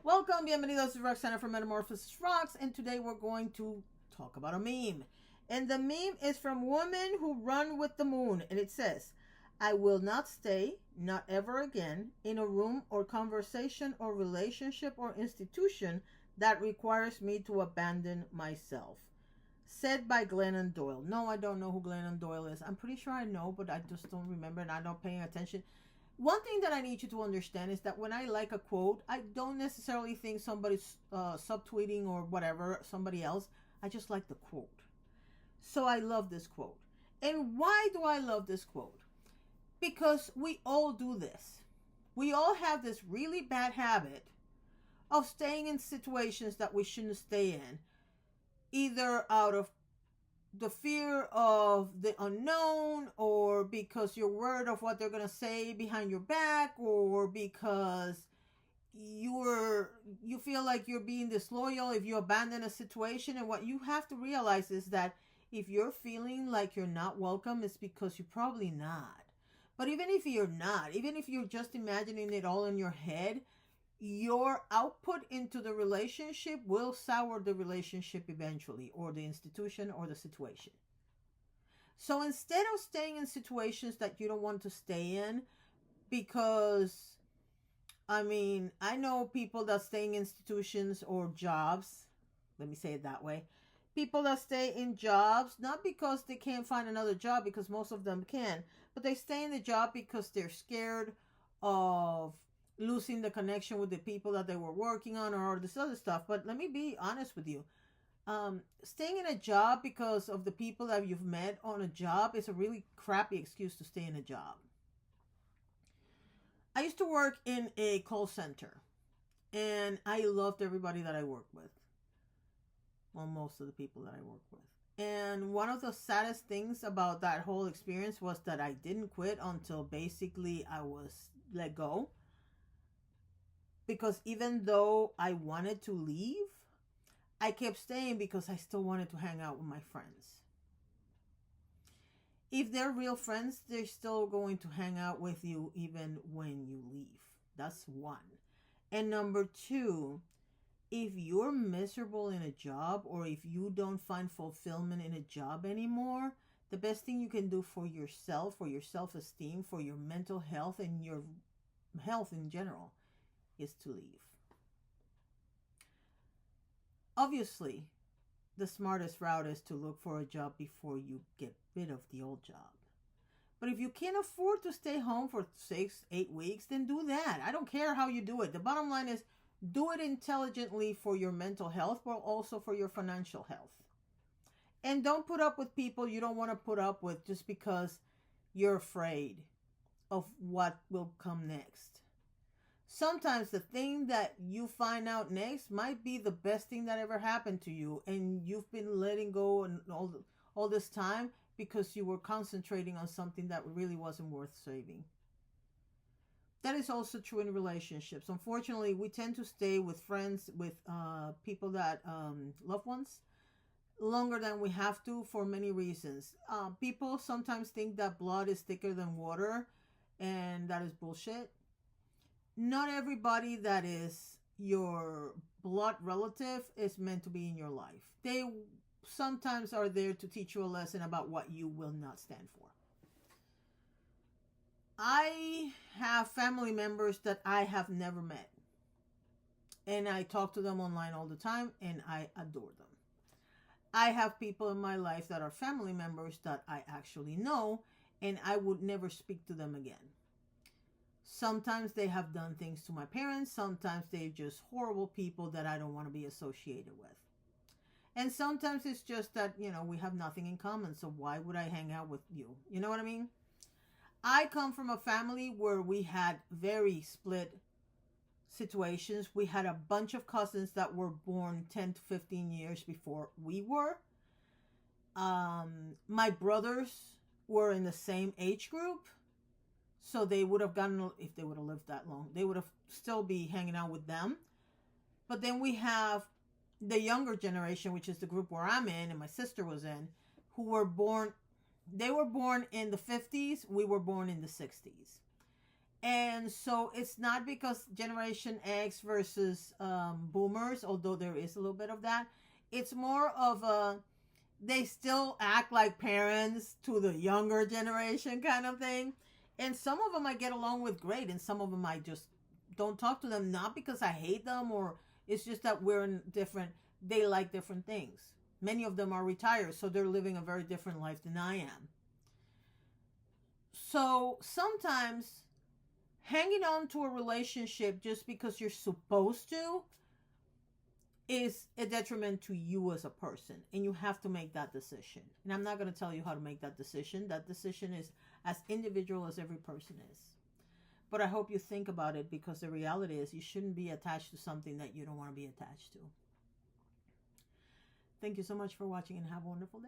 Welcome, bienvenidos to Roxana from Metamorphosis Rocks, and today we're going to talk about a meme. And the meme is from Women Who Run with the Moon, and it says, I will not stay, not ever again, in a room or conversation or relationship or institution that requires me to abandon myself. Said by Glennon Doyle. No, I don't know who Glennon Doyle is. I'm pretty sure I know, but I just don't remember and I'm not paying attention. One thing that I need you to understand is that when I like a quote, I don't necessarily think somebody's subtweeting or whatever, somebody else. I just like the quote. So I love this quote. And why do I love this quote? Because we all do this. We all have this really bad habit of staying in situations that we shouldn't stay in, either out of the fear of the unknown, or because you're worried of what they're going to say behind your back, or because you feel like you're being disloyal if you abandon a situation. And what you have to realize is that if you're feeling like you're not welcome, it's because you're probably not. But even if you're not, even if you're just imagining it all in your head, your output into the relationship will sour the relationship eventually, or the institution or the situation. So instead of staying in situations that you don't want to stay in, because I know people that stay in institutions or jobs, let me say it that way, people that stay in jobs not because they can't find another job, because most of them can, but they stay in the job because they're scared of losing the connection with the people that they were working on, or this other stuff. But let me be honest with you. Staying in a job because of the people that you've met on a job is a really crappy excuse to stay in a job. I used to work in a call center, and I loved everybody that I worked with. Well, most of the people that I worked with. And one of the saddest things about that whole experience was that I didn't quit until basically I was let go. Because even though I wanted to leave, I kept staying because I still wanted to hang out with my friends. If they're real friends, they're still going to hang out with you even when you leave. That's one. And number two, if you're miserable in a job, or if you don't find fulfillment in a job anymore, the best thing you can do for yourself, for your self-esteem, for your mental health, and your health in general, is to leave. Obviously, the smartest route is to look for a job before you get rid of the old job. But if you can't afford to stay home for 6-8 weeks, then do that. I don't care how you do it. The bottom line is, do it intelligently for your mental health, but also for your financial health. And don't put up with people you don't want to put up with just because you're afraid of what will come next. Sometimes the thing that you find out next might be the best thing that ever happened to you, and you've been letting go and all this time because you were concentrating on something that really wasn't worth saving. That is also true in relationships. Unfortunately, we tend to stay with friends, with people that loved ones, longer than we have to for many reasons. People sometimes think that blood is thicker than water, and that is bullshit. Not everybody that is your blood relative is meant to be in your life. They sometimes are there to teach you a lesson about what you will not stand for. I have family members that I have never met, and I talk to them online all the time, and I adore them. I have people in my life that are family members that I actually know, and I would never speak to them again. Sometimes they have done things to my parents. Sometimes they're just horrible people that I don't want to be associated with. And sometimes it's just that, we have nothing in common. So why would I hang out with you? You know what I mean? I come from a family where we had very split situations. We had a bunch of cousins that were born 10 to 15 years before we were. My brothers were in the same age group. So they would have gotten, if they would have lived that long, they would have still be hanging out with them. But then we have the younger generation, which is the group where I'm in and my sister was in, who were born, they were born in the 50s. We were born in the 60s. And so it's not because Generation X versus boomers, although there is a little bit of that. It's more of a, they still act like parents to the younger generation kind of thing. And some of them I get along with great, and some of them I just don't talk to them, not because I hate them, or it's just that we're in different, they like different things. Many of them are retired, so they're living a very different life than I am. So sometimes hanging on to a relationship just because you're supposed to is a detriment to you as a person, and you have to make that decision. And I'm not going to tell you how to make that decision. That decision is as individual as every person is. But I hope you think about it, because the reality is you shouldn't be attached to something that you don't want to be attached to. Thank you so much for watching, and have a wonderful day.